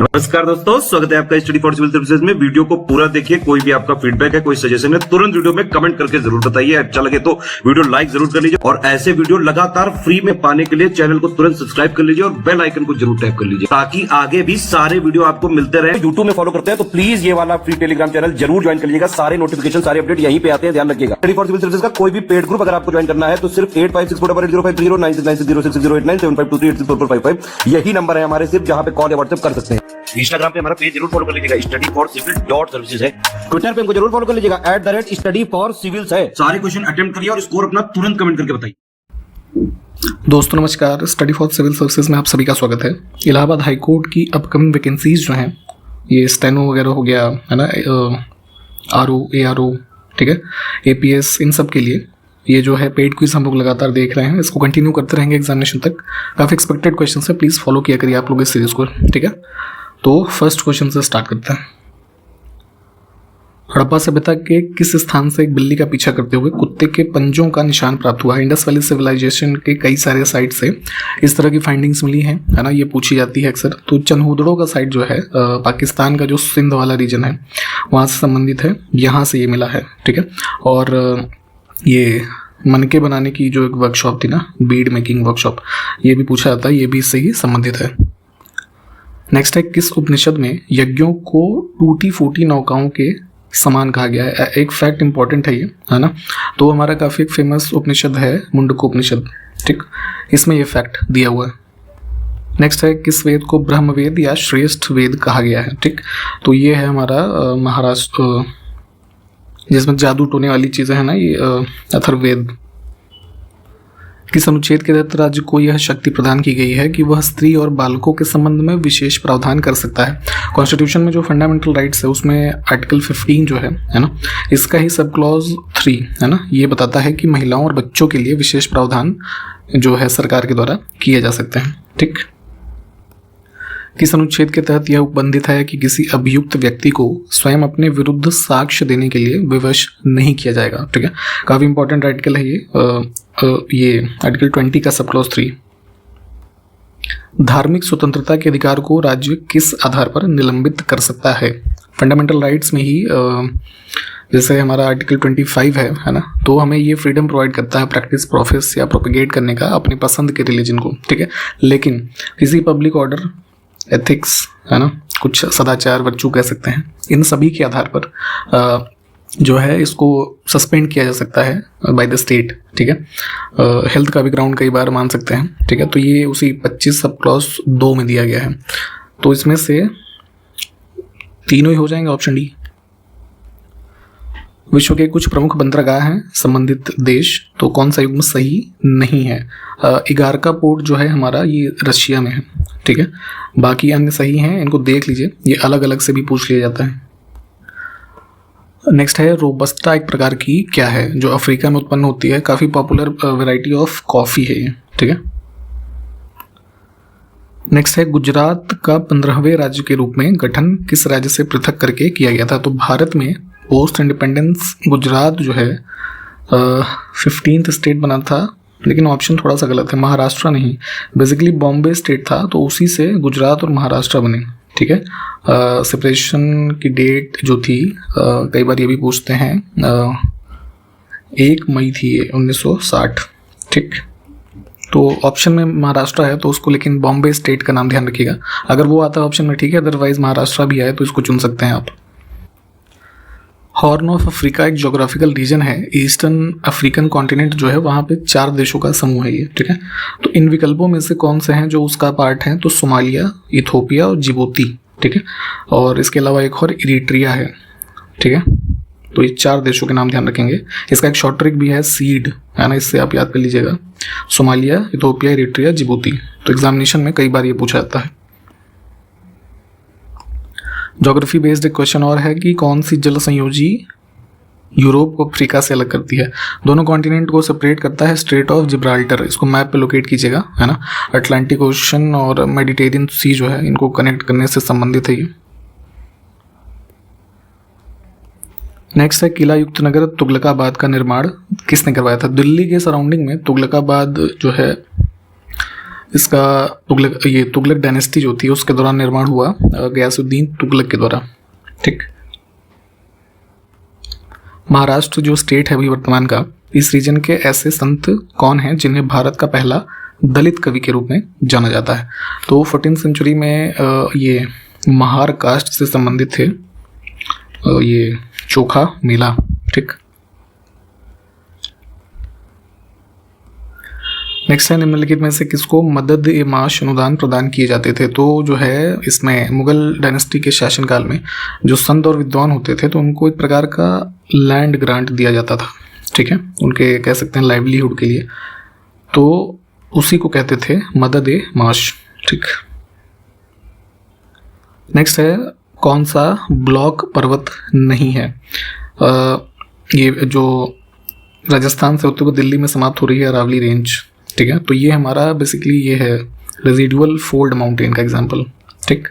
नमस्कार दोस्तों, स्वागत है आपका स्टडी फॉर सिविल सर्विसेज में। वीडियो को पूरा देखिए। कोई भी आपका फीडबैक है, कोई सजेशन है, तुरंत वीडियो में कमेंट करके जरूर बताइए। अच्छा लगे तो वीडियो लाइक जरूर कर लीजिए और ऐसे वीडियो लगातार फ्री में पाने के लिए चैनल को तुरंत सब्सक्राइब कर लीजिए और बेल आइकन को जरूर टैप कर लीजिए ताकि आगे भी सारे वीडियो आपको मिलते रहे। यूट्यूब में फॉलो करते हैं तो प्लीज ये वाला फ्री टेलीग्राम चैनल जरूर ज्वाइन कर लीजिएगा। सारे नोटिफिकेशन, सारे अपडेट यहीं पे आते हैं, ध्यान रखिएगा। स्टडी फॉर सिविल सर्विसेज का कोई भी पेड ग्रुप अगर आपको ज्वाइन करना है तो सिर्फ 856480569066089752386445 यही नंबर है हमारे, सिर्फ जहां पे कॉल या व्हाट्सएप कर सकते हैं। इंस्टाग्राम पे हमारा पेज जरूर फॉलो कर लीजिएगा, studyforcivil.services है। ट्विटर पे हमको जरूर फॉलो कर लीजिएगा, @studyforcivils है। सारे क्वेश्चन अटेम्प्ट करिए और स्कोर अपना तुरंत कमेंट करके बताइए। दोस्तों नमस्कार, स्टडी फॉर सिविल सर्विसेज में आप सभी का स्वागत है। इलाहाबाद हाई कोर्ट की अपकमिंग वैकेंसीज जो हैं, ये स्टेनो वगैरह हो गया है ना, आरओ, एआरओ, ठीक है, एपीएस, इन सब के लिए ये जो है पेड क्विज हम लोग लगातार देख रहे हैं। इसको कंटिन्यू करते रहेंगे एग्जामिनेशन तक। काफ़ी एक्सपेक्टेड क्वेश्चन है, प्लीज़ फॉलो किया करिए आप लोग इस सीरीज को, ठीक है। तो फर्स्ट क्वेश्चन से स्टार्ट करते हैं। हड़प्पा सभ्यता के किस स्थान से एक बिल्ली का पीछा करते हुए कुत्ते के पंजों का निशान प्राप्त हुआ है? इंडस वैली सिविलाइजेशन के कई सारे साइट से इस तरह की फाइंडिंग्स मिली हैं, है ना, ये पूछी जाती है अक्सर। तो चनहुदड़ों का साइट जो है पाकिस्तान का जो सिंध वाला रीजन है वहाँ से संबंधित है, यहाँ से ये मिला है, ठीक है। और ये मनके बनाने की जो एक वर्कशॉप थी ना, बीड मेकिंग वर्कशॉप, ये भी पूछा जाता है, ये भी इससे ही संबंधित है। नेक्स्ट है, किस उपनिषद में यज्ञों को टूटी फूटी नौकाओं के समान कहा गया है? एक फैक्ट इंपॉर्टेंट है ये, है ना। तो हमारा काफ़ी एक फेमस उपनिषद है मुंडक उपनिषद, ठीक, इसमें ये फैक्ट दिया हुआ है। नेक्स्ट है, किस वेद को ब्रह्मवेद या श्रेष्ठ वेद कहा गया है? ठीक, तो ये है हमारा महाराष्ट्र, जिसमें जादू टोने वाली चीज़ें हैं ना, ये अथर्ववेद। किस अनुच्छेद के तहत राज्य को यह शक्ति प्रदान की गई है कि वह स्त्री और बालकों के संबंध में विशेष प्रावधान कर सकता है? कॉन्स्टिट्यूशन में जो फंडामेंटल राइट्स है उसमें आर्टिकल 15 जो है ना, इसका ही सब क्लॉज 3 है ना, ये बताता है कि महिलाओं और बच्चों के लिए विशेष प्रावधान जो है सरकार के द्वारा किए जा सकते हैं, ठीक। किस अनुच्छेद के तहत यह उपबंधित है कि किसी अभियुक्त व्यक्ति को स्वयं अपने विरुद्ध साक्ष्य देने के लिए विवश नहीं किया जाएगा? ठीक है, काफ़ी इंपॉर्टेंट आर्टिकल है ये आर्टिकल 20 का सब क्लॉज 3। धार्मिक स्वतंत्रता के अधिकार को राज्य किस आधार पर निलंबित कर सकता है? फंडामेंटल राइट्स में ही जैसे हमारा आर्टिकल 25 है ना, तो हमें ये फ्रीडम प्रोवाइड करता है प्रैक्टिस, प्रोफेस या प्रोपेगेट करने का अपनी पसंद के रिलीजन को, ठीक है। लेकिन किसी पब्लिक ऑर्डर, एथिक्स, है ना, कुछ सदाचार, वर्चू कह सकते हैं, इन सभी के आधार पर जो है इसको सस्पेंड किया जा सकता है बाय द स्टेट, ठीक है। हेल्थ का भी ग्राउंड कई बार मान सकते हैं, ठीक है। तो ये उसी 25 सब क्लॉज 2 में दिया गया है। तो इसमें से तीनों ही हो जाएंगे, ऑप्शन डी। विश्व के कुछ प्रमुख बंदरगाह हैं संबंधित देश, तो कौन सा युग्म सही नहीं है? इगारका पोर्ट जो है हमारा ये रशिया में है, ठीक है। बाकी अन्य सही हैं, इनको देख लीजिए, ये अलग अलग से भी पूछ लिया जाता है। नेक्स्ट है, रोबस्टा एक प्रकार की क्या है जो अफ्रीका में उत्पन्न होती है? काफ़ी पॉपुलर वैरायटी ऑफ कॉफ़ी है ये, ठीक है। नेक्स्ट है, गुजरात का 15वें राज्य के रूप में गठन किस राज्य से पृथक करके किया गया था? तो भारत में पोस्ट इंडिपेंडेंस गुजरात जो है 15th स्टेट बना था, लेकिन ऑप्शन थोड़ा सा गलत है, महाराष्ट्र नहीं, बेसिकली बॉम्बे स्टेट था, तो उसी से गुजरात और महाराष्ट्र बने, ठीक है। सेपरेशन की डेट जो थी कई बार ये भी पूछते हैं, 1 मई थी ये 1960, ठीक। तो ऑप्शन में महाराष्ट्र है तो उसको, लेकिन बॉम्बे स्टेट का नाम ध्यान रखिएगा, अगर वो आता है ऑप्शन में, ठीक है। अदरवाइज महाराष्ट्र भी आए तो इसको चुन सकते हैं आप। हॉर्न ऑफ अफ्रीका एक जोग्राफिकल रीजन है, ईस्टर्न अफ्रीकन कॉन्टिनेंट जो है वहाँ पे 4 देशों का समूह है ये, ठीक है। तो इन विकल्पों में से कौन से हैं जो उसका पार्ट हैं? तो सोमालिया, इथोपिया और जिबूती, ठीक है। और इसके अलावा एक और इरिट्रिया है, ठीक है। तो ये 4 देशों के नाम ध्यान रखेंगे। इसका एक शॉर्ट ट्रिक भी है, सीड, है ना, इससे आप याद कर लीजिएगा, सोमालिया, इथोपिया, इरिट्रिया, जिबूती। तो एग्जामिनेशन में कई बार ये पूछा जाता है। ज्योग्राफी बेस्ड एक क्वेश्चन और है कि कौन सी जल संयोजी यूरोप को अफ्रीका से अलग करती है? दोनों कॉन्टिनेंट को सेपरेट करता है स्ट्रेट ऑफ जिब्राल्टर, इसको मैप पे लोकेट कीजिएगा, है ना। अटलांटिक ओशन और मेडिटेरियन सी जो है इनको कनेक्ट करने से संबंधित है ये। नेक्स्ट है, किला युक्त नगर तुगलकाबाद का निर्माण किसने करवाया था? दिल्ली के सराउंडिंग में तुगलकाबाद जो है इसका तुगलक डायनेस्टी जो थी उसके दौरान निर्माण हुआ गयासुद्दीन तुगलक के द्वारा। ठीक। महाराष्ट्र जो स्टेट है अभी वर्तमान का, इस रीजन के ऐसे संत कौन हैं जिन्हें भारत का पहला दलित कवि के रूप में जाना जाता है? तो 14th सेंचुरी में ये महार कास्ट से संबंधित थे ये चोखा मेला। ठीक। नेक्स्ट है, निम्नलिखित में से किसको मदद ए माश अनुदान प्रदान किए जाते थे? तो जो है इसमें मुगल डायनेस्टी के शासनकाल में जो संत और विद्वान होते थे तो उनको एक प्रकार का लैंड ग्रांट दिया जाता था। ठीक है, उनके कह सकते हैं लाइवलीहुड के लिए, तो उसी को कहते थे मदद ए माश। ठीक। नेक्स्ट है, कौन सा ब्लॉक पर्वत नहीं है? ये जो राजस्थान से होते हुए दिल्ली में समाप्त हो रही है अरावली रेंज। ठीक है, तो ये हमारा बेसिकली ये है रेजिडुअल फोल्ड माउंटेन का एग्जांपल। ठीक।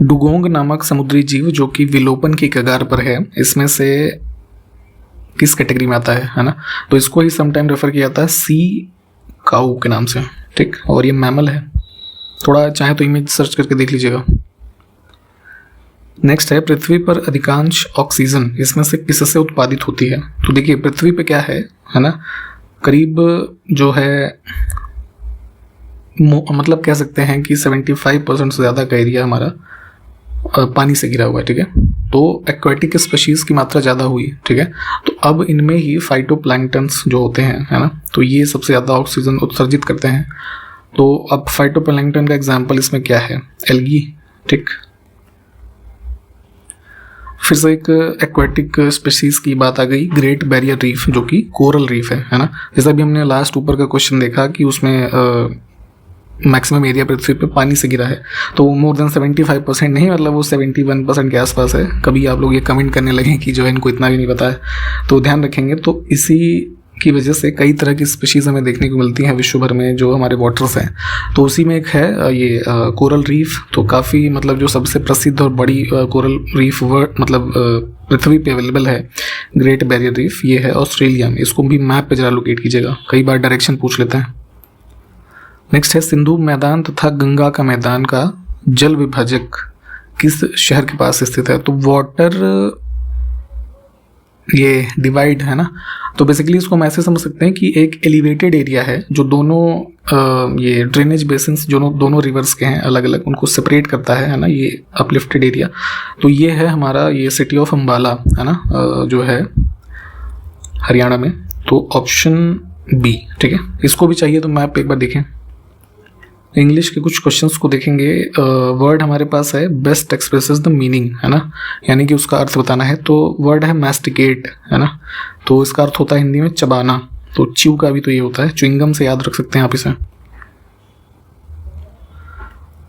डुगोंग नामक समुद्री जीव जो कि विलोपन की कगार पर है, इसमें से किस कैटेगरी में आता है ना? तो इसको ही समटाइम रेफर किया जाता है सी काऊ के नाम से। ठीक। और ये मैमल है, थोड़ा चाहे तो इमेज सर्च करके देख लीजिएगा। नेक्स्ट है, पृथ्वी पर अधिकांश ऑक्सीजन इसमें से किससे उत्पादित होती है? तो देखिए पृथ्वी पे क्या है ना, करीब जो है मतलब कह सकते हैं कि 75% से ज़्यादा का एरिया हमारा पानी से घिरा हुआ है। ठीक है, तो एक्वाटिक स्पीशीज की मात्रा ज़्यादा हुई। ठीक है, तो अब इनमें ही फाइटोप्लैंक्टन्स जो होते हैं है ना, तो ये सबसे ज़्यादा ऑक्सीजन उत्सर्जित करते हैं। तो अब फाइटोप्लैंक्टन का एग्जाम्पल इसमें क्या है? एल्गी। ठीक। फिर से एक एक्वाटिक स्पीशीज की बात आ गई, ग्रेट बैरियर रीफ जो कि कोरल रीफ है ना। जैसा भी हमने लास्ट ऊपर का क्वेश्चन देखा कि उसमें मैक्सिमम एरिया पृथ्वी पे पानी से घिरा है, तो मोर देन 75% नहीं, मतलब वो 71% के आसपास है। कभी आप लोग ये कमेंट करने लगे कि जो है इनको इतना भी नहीं पता है, तो ध्यान रखेंगे। तो इसी की वजह से कई तरह की स्पीशीज़ हमें देखने को मिलती हैं विश्व भर में जो हमारे वाटर्स हैं। तो उसी में एक है ये कोरल रीफ, तो काफ़ी मतलब जो सबसे प्रसिद्ध और बड़ी कोरल रीफ मतलब पृथ्वी पे अवेलेबल है, ग्रेट बैरियर रीफ, ये है ऑस्ट्रेलिया में। इसको भी मैप पे जरा लोकेट कीजिएगा, कई बार डायरेक्शन पूछ लेते हैं। नेक्स्ट है, सिंधु मैदान तथा गंगा का मैदान का जल विभाजक किस शहर के पास स्थित है? तो वाटर ये डिवाइड है ना, तो बेसिकली इसको हम ऐसे समझ सकते हैं कि एक एलिवेटेड एरिया है जो दोनों ये ड्रेनेज बेसिन्स जो दोनों रिवर्स के हैं अलग अलग, उनको सेपरेट करता है ना, ये अपलिफ्टेड एरिया। तो ये है हमारा ये सिटी ऑफ अम्बाला है ना, जो है हरियाणा में। तो ऑप्शन बी। ठीक है, इसको भी चाहिए तो मैप पे एक बार देखें। इंग्लिश के कुछ क्वेश्चंस को देखेंगे। वर्ड हमारे पास है बेस्ट एक्सप्रेसेस द मीनिंग है ना, यानी कि उसका अर्थ बताना है। तो वर्ड है मैस्टिकेट है ना, तो इसका अर्थ होता है हिंदी में चबाना। तो च्यू का भी तो ये होता है, च्युइंगम से याद रख सकते हैं आप इसे।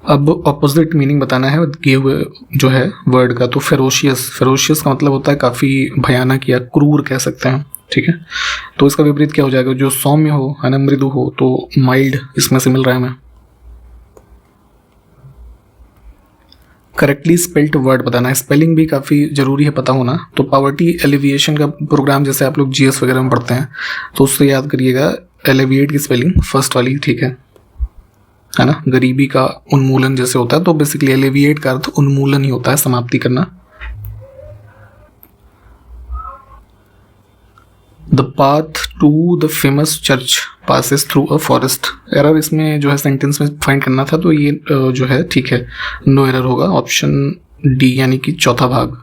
अब ऑपोजिट मीनिंग बताना है दिए हुए जो है वर्ड का। तो फेरोशियस, फेरोशियस का मतलब होता है काफ़ी भयानक या क्रूर कह सकते हैं। ठीक है, तो इसका विपरीत क्या हो जाएगा? जो सौम्य हो है ना, मृदु हो, तो माइल्ड इसमें से मिल रहा है हमें। करेक्टली स्पेल्ड वर्ड बताना है, स्पेलिंग भी काफ़ी ज़रूरी है पता होना। तो पॉवर्टी एलिविएशन का प्रोग्राम जैसे आप लोग जीएस वगैरह में पढ़ते हैं तो उससे याद करिएगा, एलिविएट की स्पेलिंग फर्स्ट वाली। ठीक है ना, गरीबी का उन्मूलन जैसे होता है, तो बेसिकली एलिविएट का अर्थ उन्मूलन ही होता है, समाप्ति करना। The path to the famous church passes through a forest. Error इसमें जो है सेंटेंस में फाइंड करना था, तो ये जो है ठीक है, नो एरर होगा, ऑप्शन डी यानी कि चौथा भाग।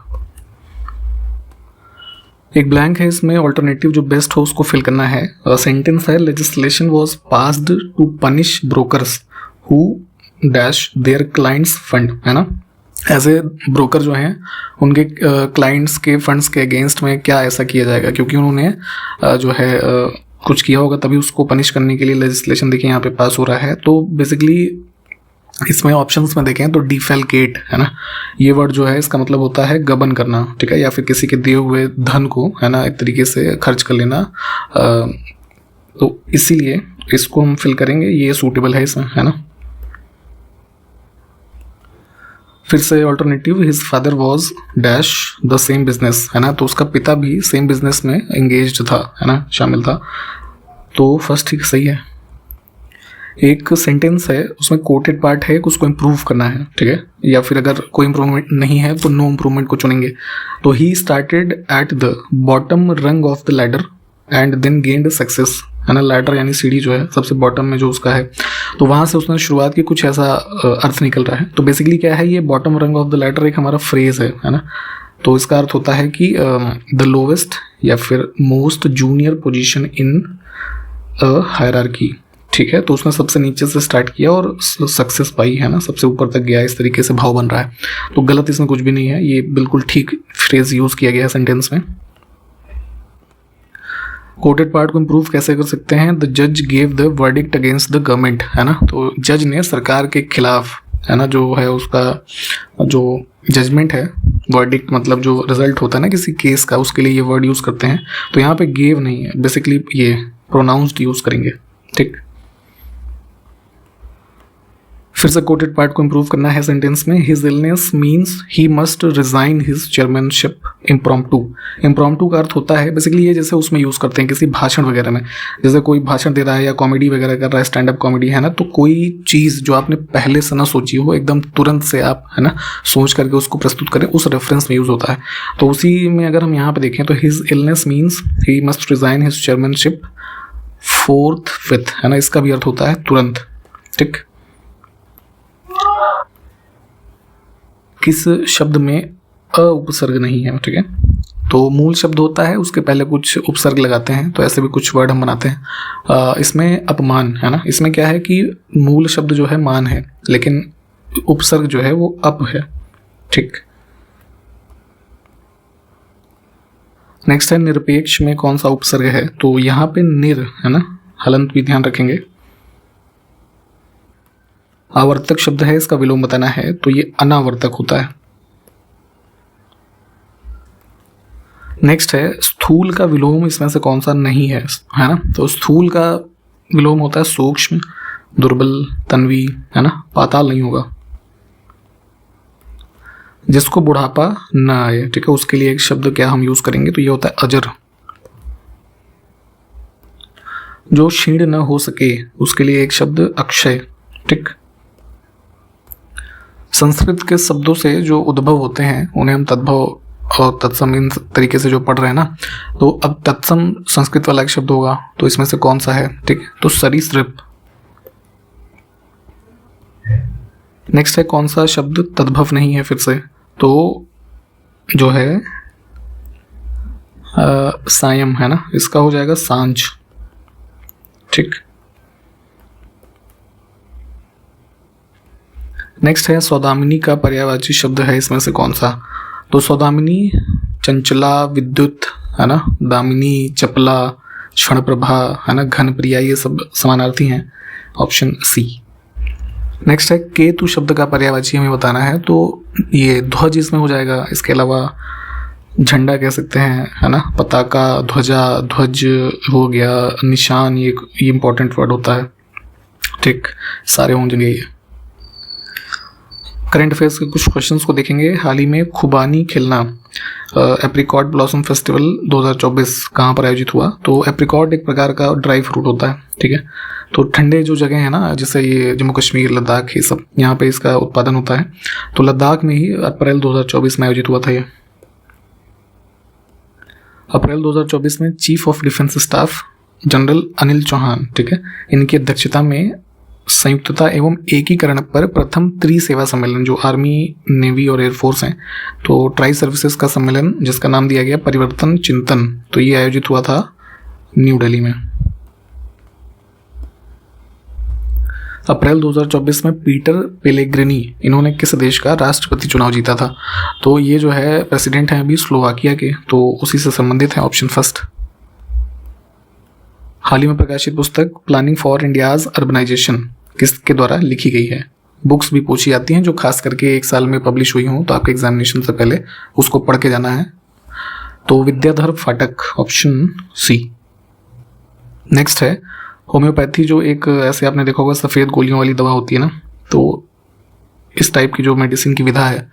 एक ब्लैंक है, इसमें ऑल्टरनेटिव जो बेस्ट हो उसको फिल करना है। सेंटेंस है, legislation was passed to punish brokers who dash their clients fund है ना। ऐसे ब्रोकर जो हैं उनके क्लाइंट्स के फंड्स के अगेंस्ट में क्या ऐसा किया जाएगा, क्योंकि उन्होंने जो है कुछ किया होगा, तभी उसको पनिश करने के लिए लेजिस्लेशन देखिए यहाँ पे पास हो रहा है। तो बेसिकली इसमें ऑप्शंस में देखें तो डिफेलकेट है ना, ये वर्ड जो है इसका मतलब होता है गबन करना। ठीक है, या फिर किसी के दिए हुए धन को है ना एक तरीके से खर्च कर लेना। तो इसीलिए इसको हम फिल करेंगे, ये सूटेबल है इसमें है ना। फिर से alternative, his father was dash the same business है ना, तो उसका पिता भी सेम बिजनेस में एंगेज्ड था है ना, शामिल था। तो फर्स्ट ठीक सही है। एक सेंटेंस है उसमें कोटेड पार्ट है, उसको इम्प्रूव करना है, ठीक है, या फिर अगर कोई इम्प्रूवमेंट नहीं है तो नो इम्प्रूवमेंट को चुनेंगे। तो he started at the bottom rung of the ladder and then gained success, है ना। लैडर यानी सीढ़ी जो है सबसे बॉटम में जो उसका है, तो वहाँ से उसने शुरुआत की, कुछ ऐसा अर्थ निकल रहा है। तो बेसिकली क्या है, ये bottom rung of the ladder एक हमारा फ्रेज है ना। तो इसका अर्थ होता है कि द लोवेस्ट या फिर most junior position in a hierarchy, ठीक है। तो उसने सबसे नीचे से स्टार्ट किया और सक्सेस पाई, है ना, सबसे ऊपर तक गया, इस तरीके से भाव बन रहा है। तो गलत इसमें कुछ भी नहीं है, ये बिल्कुल ठीक फ्रेज यूज किया गया है सेंटेंस में। कोटेड पार्ट को इम्प्रूव कैसे कर सकते हैं, द जज gave the verdict against the government, है ना। तो जज ने सरकार के खिलाफ, है ना, जो है उसका जो जजमेंट है, वर्डिक्ट मतलब जो रिजल्ट होता है ना किसी केस का, उसके लिए ये वर्ड यूज करते हैं। तो यहाँ पे गेव नहीं है, बेसिकली ये प्रोनाउंस्ड यूज करेंगे, ठीक। फिर से कोटेड पार्ट को इम्प्रूव करना है सेंटेंस में। His illness means he must resign his chairmanship impromptu. Impromptu का अर्थ होता है बेसिकली ये जैसे उसमें यूज़ करते हैं किसी भाषण वगैरह में, जैसे कोई भाषण दे रहा है या कॉमेडी वगैरह कर रहा है, स्टैंड अप कॉमेडी, है ना। तो कोई चीज़ जो आपने पहले से ना सोची हो, एकदम तुरंत से आप, है ना, सोच करके उसको प्रस्तुत करें, उस रेफरेंस में यूज़ होता है। तो उसी में अगर हम यहाँ पे देखें तो his illness means he must resign his chairmanship 4th 5th, है ना, इसका भी अर्थ होता है तुरंत, ठीक। किस शब्द में अ उपसर्ग नहीं है, ठीक है। तो मूल शब्द होता है, उसके पहले कुछ उपसर्ग लगाते हैं, तो ऐसे भी कुछ वर्ड हम बनाते हैं। इसमें अपमान, है ना, इसमें क्या है कि मूल शब्द जो है मान है, लेकिन उपसर्ग जो है वो अप है, ठीक। नेक्स्ट है निरपेक्ष में कौन सा उपसर्ग है, तो यहाँ पे निर, है ना, हलंत भी ध्यान रखेंगे। आवर्तक शब्द है, इसका विलोम बताना है, तो ये अनावर्तक होता है। नेक्स्ट है स्थूल का विलोम इसमें से कौन सा नहीं है ना। तो स्थूल का विलोम होता है सूक्ष्म, दुर्बल, तन्वी, है ना, पाताल नहीं होगा। जिसको बुढ़ापा न आए, ठीक है, उसके लिए एक शब्द क्या हम यूज करेंगे, तो ये होता है अजर। जो क्षीण न हो सके उसके लिए एक शब्द अक्षय, ठीक। संस्कृत के शब्दों से जो उद्भव होते हैं उन्हें हम तद्भव और तत्सम इन तरीके से जो पढ़ रहे हैं ना, तो अब तत्सम संस्कृत वाला एक शब्द होगा, तो इसमें से कौन सा है, ठीक। तो सरीसृप। नेक्स्ट है कौन सा शब्द तद्भव नहीं है, फिर से तो जो है सायं, है ना, इसका हो जाएगा सांझ, ठीक। नेक्स्ट है सौदामिनी का पर्यायवाची शब्द है, इसमें से कौन सा, तो सौदामिनी चंचला, विद्युत, है ना, दामिनी चपला, क्षण प्रभा, है ना, घन प्रिया, ये सब समानार्थी हैं, ऑप्शन सी। नेक्स्ट है केतु शब्द का पर्यायवाची हमें बताना है, तो ये ध्वज इसमें हो जाएगा। इसके अलावा झंडा कह सकते हैं, है ना, पताका, ध्वजा, ध्वज हो गया, निशान, ये इंपॉर्टेंट वर्ड होता है, ठीक, सारे होंगे ये। करंट अफेयर्स के कुछ क्वेश्चंस को देखेंगे। हाल ही में खुबानी खिलना एप्रिकॉट ब्लॉसम फेस्टिवल 2024 कहाँ पर आयोजित हुआ, तो एप्रिकॉट एक प्रकार का ड्राई फ्रूट होता है, ठीक है। तो ठंडे जो जगह है ना, जैसे ये जम्मू कश्मीर, लद्दाख, ये सब, यहाँ पे इसका उत्पादन होता है। तो लद्दाख में ही अप्रैल 2024 में आयोजित हुआ था ये। अप्रैल 2024 में chief of defence staff general Anil Chauhan, ठीक है, इनकी अध्यक्षता में संयुक्तता एवं एकीकरण पर प्रथम त्रिसेवा सम्मेलन, जो आर्मी, नेवी और एयरफोर्स हैं, तो ट्राई सर्विसेज का सम्मेलन जिसका नाम दिया गया परिवर्तन चिंतन, तो ये आयोजित हुआ था न्यू दिल्ली में। अप्रैल 2024 में पीटर पेलेग्रिनी, इन्होंने किस देश का राष्ट्रपति चुनाव जीता था, तो ये जो है प्रेसिडेंट हैं अभी स्लोवाकिया के, तो उसी से संबंधित है, ऑप्शन फर्स्ट। हाल ही में प्रकाशित पुस्तक प्लानिंग फॉर इंडियाज अर्बनाइजेशन किसके द्वारा लिखी गई है। बुक्स भी पूछी जाती हैं जो खास करके 1 साल में पब्लिश हुई हों, तो आपके एग्जामिनेशन से पहले उसको पढ़ के जाना है। तो विद्याधर फाटक, ऑप्शन सी। नेक्स्ट है होम्योपैथी, जो एक ऐसे आपने देखा होगा सफ़ेद गोलियों वाली दवा होती है ना, तो इस टाइप की जो मेडिसिन की विधा है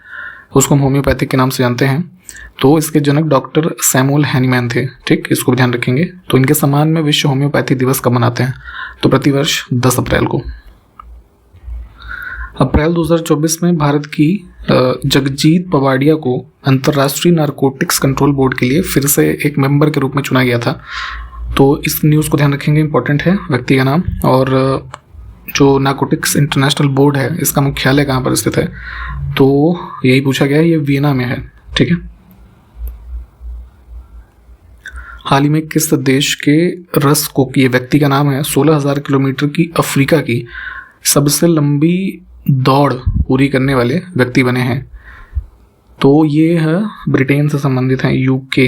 उसको हम होम्योपैथिक के नाम से जानते हैं। तो इसके जनक डॉक्टर सैमुअल हैनीमैन थे। ठीक, इसको भी ध्यान रखेंगे। तो इनके सम्मान में विश्व होम्योपैथी दिवस कब मनाते हैं? तो प्रतिवर्ष 10 अप्रैल को। अप्रैल 2024 में भारत की जगजीत पवाडिया को अंतर्राष्ट्रीय नारकोटिक्स कंट्रोल बोर्ड के लिए फिर से एक मेंबर के रूप में चुना गया था। तो इस न्यूज़ को ध्यान रखेंगे, इंपॉर्टेंट है व्यक्ति का नाम। और जो नारकोटिक्स इंटरनेशनल बोर्ड है इसका मुख्यालय कहाँ पर स्थित है? तो यही पूछा गया है, ये वियना में है। ठीक है। हाल ही में किस देश के रस को, ये व्यक्ति का नाम है, 16,000 किलोमीटर की अफ्रीका की सबसे लंबी दौड़ पूरी करने वाले व्यक्ति बने हैं? तो ये है ब्रिटेन से संबंधित है, यूके।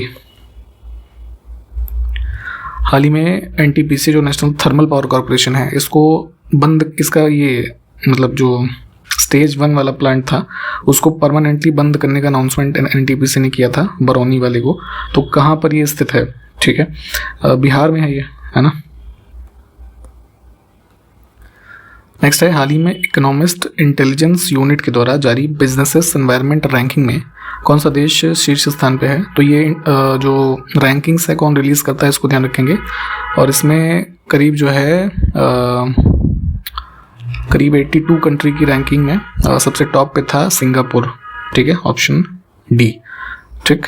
हाल ही में एनटीपीसी जो नेशनल थर्मल पावर कॉरपोरेशन है, इसको बंद, इसका ये मतलब जो स्टेज 1 वाला प्लांट था उसको परमानेंटली बंद करने का अनाउंसमेंट एनटीपीसी ने किया था, बरौनी वाले को। तो कहाँ पर ये स्थित है? ठीक है, बिहार में है ये, है ना। नेक्स्ट है, हाल ही में इकोनॉमिस्ट इंटेलिजेंस यूनिट के द्वारा जारी बिजनेसेस एनवायरनमेंट रैंकिंग में कौन सा देश शीर्ष स्थान पे है? तो ये जो रैंकिंग्स है कौन रिलीज़ करता है इसको ध्यान रखेंगे। और इसमें करीब जो है करीब 82 कंट्री की रैंकिंग में सबसे टॉप पे था सिंगापुर। ठीक है, ऑप्शन डी। ठीक,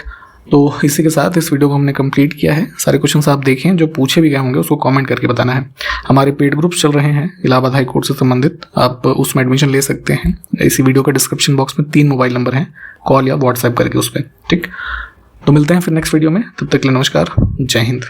तो इसी के साथ इस वीडियो को हमने कंप्लीट किया है। सारे क्वेश्चंस आप देखें, जो पूछे भी गए होंगे उसको कमेंट करके बताना है। हमारे पेड ग्रुप्स चल रहे हैं इलाहाबाद हाई कोर्ट से संबंधित, आप उसमें एडमिशन ले सकते हैं। इसी वीडियो का डिस्क्रिप्शन बॉक्स में 3 मोबाइल नंबर हैं, कॉल या व्हाट्सएप करके उस पर। ठीक, तो मिलते हैं फिर नेक्स्ट वीडियो में, तब तक के लिए नमस्कार, जय हिंद।